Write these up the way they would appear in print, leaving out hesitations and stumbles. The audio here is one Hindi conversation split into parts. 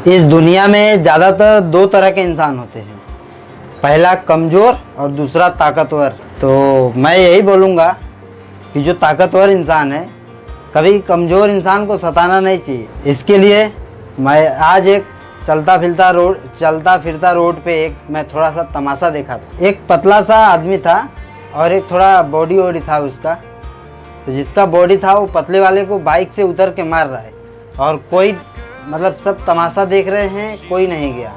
इस दुनिया में ज़्यादातर दो तरह के इंसान होते हैं, पहला कमज़ोर और दूसरा ताकतवर। तो मैं यही बोलूँगा कि जो ताकतवर इंसान है कभी कमज़ोर इंसान को सताना नहीं चाहिए। इसके लिए मैं आज एक चलता फिरता रोड पे मैं थोड़ा सा तमाशा देखा था। एक पतला सा आदमी था और एक थोड़ा बॉडी वॉडी था उसका। तो जिसका बॉडी था वो पतले वाले को बाइक से उतर के मार रहा है और कोई सब तमाशा देख रहे हैं, कोई नहीं गया।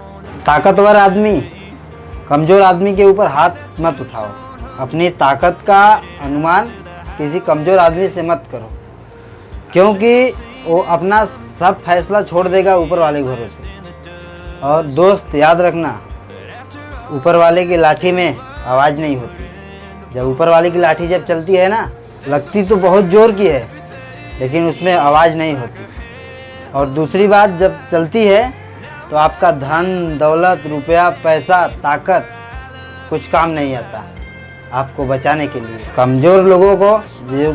ताकतवर आदमी कमज़ोर आदमी के ऊपर हाथ मत उठाओ। अपनी ताकत का अनुमान किसी कमज़ोर आदमी से मत करो, क्योंकि वो अपना सब फैसला छोड़ देगा ऊपर वाले के भरोसे। और दोस्त याद रखना, ऊपर वाले की लाठी में आवाज़ नहीं होती। जब ऊपर वाले की लाठी जब चलती है ना, लगती तो बहुत ज़ोर की है लेकिन उसमें आवाज़ नहीं होती। और दूसरी बात, जब चलती है तो आपका धन दौलत रुपया पैसा ताकत कुछ काम नहीं आता आपको बचाने के लिए। कमज़ोर लोगों को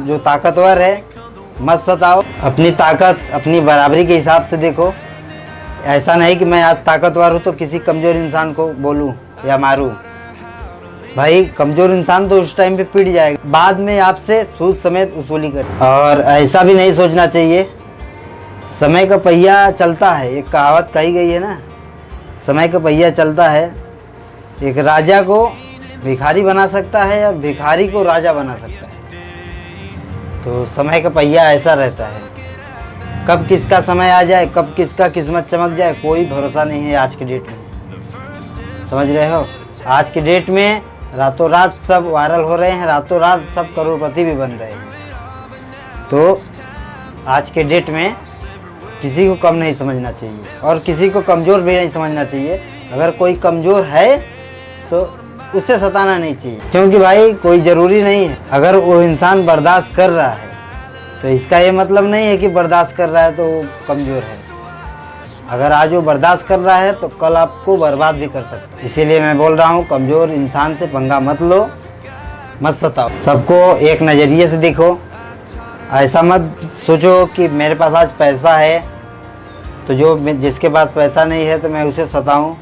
जो ताकतवर है मत सताओ। अपनी ताकत अपनी बराबरी के हिसाब से देखो। ऐसा नहीं कि मैं आज ताकतवर हूँ तो किसी कमज़ोर इंसान को बोलूँ या मारूँ। भाई कमज़ोर इंसान तो उस टाइम पे पिट जाएगा, बाद में आपसे सूद समेत वसूली करे। और ऐसा भी नहीं सोचना चाहिए समय का पहिया चलता है। एक कहावत कही गई है ना, समय का पहिया चलता है। एक राजा को भिखारी बना सकता है और भिखारी को राजा बना सकता है। तो समय का पहिया ऐसा रहता है, कब किसका समय आ जाए, कब किसका किस्मत चमक जाए, कोई भरोसा नहीं है आज के डेट में। समझ रहे हो? आज के डेट में रातों रात सब वायरल हो रहे हैं, रातों रात सब करोड़पति भी बन रहे हैं। तो आज के डेट में किसी को कम नहीं समझना चाहिए और किसी को कमज़ोर भी नहीं समझना चाहिए। अगर कोई कमज़ोर है तो उससे सताना नहीं चाहिए, क्योंकि भाई कोई ज़रूरी नहीं है। अगर वो इंसान बर्दाश्त कर रहा है तो इसका ये मतलब नहीं है कि बर्दाश्त कर रहा है तो वो कमज़ोर है। अगर आज वो बर्दाश्त कर रहा है तो कल आपको बर्बाद भी कर सकता है। इसीलिए मैं बोल रहा हूँ, कमज़ोर इंसान से पंगा मत लो, मत सताओ। सबको एक नज़रिए से देखो। ऐसा मत सोचो कि मेरे पास आज पैसा है तो जिसके पास पैसा नहीं है तो मैं उसे सताऊं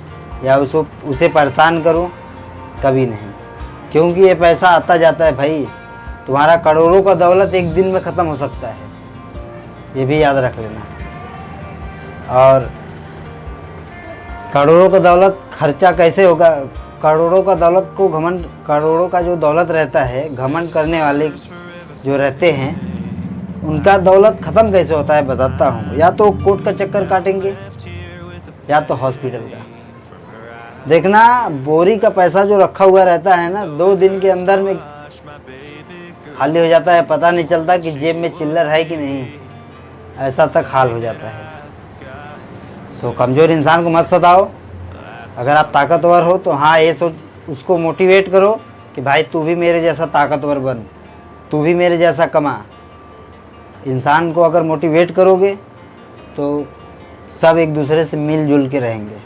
या उसे परेशान करूं। कभी नहीं, क्योंकि ये पैसा आता जाता है भाई। तुम्हारा करोड़ों का दौलत एक दिन में ख़त्म हो सकता है, ये भी याद रख लेना। और करोड़ों का दौलत खर्चा कैसे होगा? करोड़ों का जो दौलत रहता है, घमंड करने वाले जो रहते हैं उनका दौलत ख़त्म कैसे होता है बताता हूँ। या तो कोर्ट का चक्कर काटेंगे या तो हॉस्पिटल का। देखना, बोरी का पैसा जो रखा हुआ रहता है ना, 2 दिन के अंदर में खाली हो जाता है। पता नहीं चलता कि जेब में चिल्लर है कि नहीं, ऐसा तक हाल हो जाता है। तो कमज़ोर इंसान को मत सताओ। अगर आप ताकतवर हो तो हाँ, ये सोच, उसको मोटिवेट करो कि भाई तू भी मेरे जैसा ताकतवर बन, तू भी मेरे जैसा कमा। इंसान को अगर मोटिवेट करोगे तो सब एक दूसरे से मिलजुल के रहेंगे।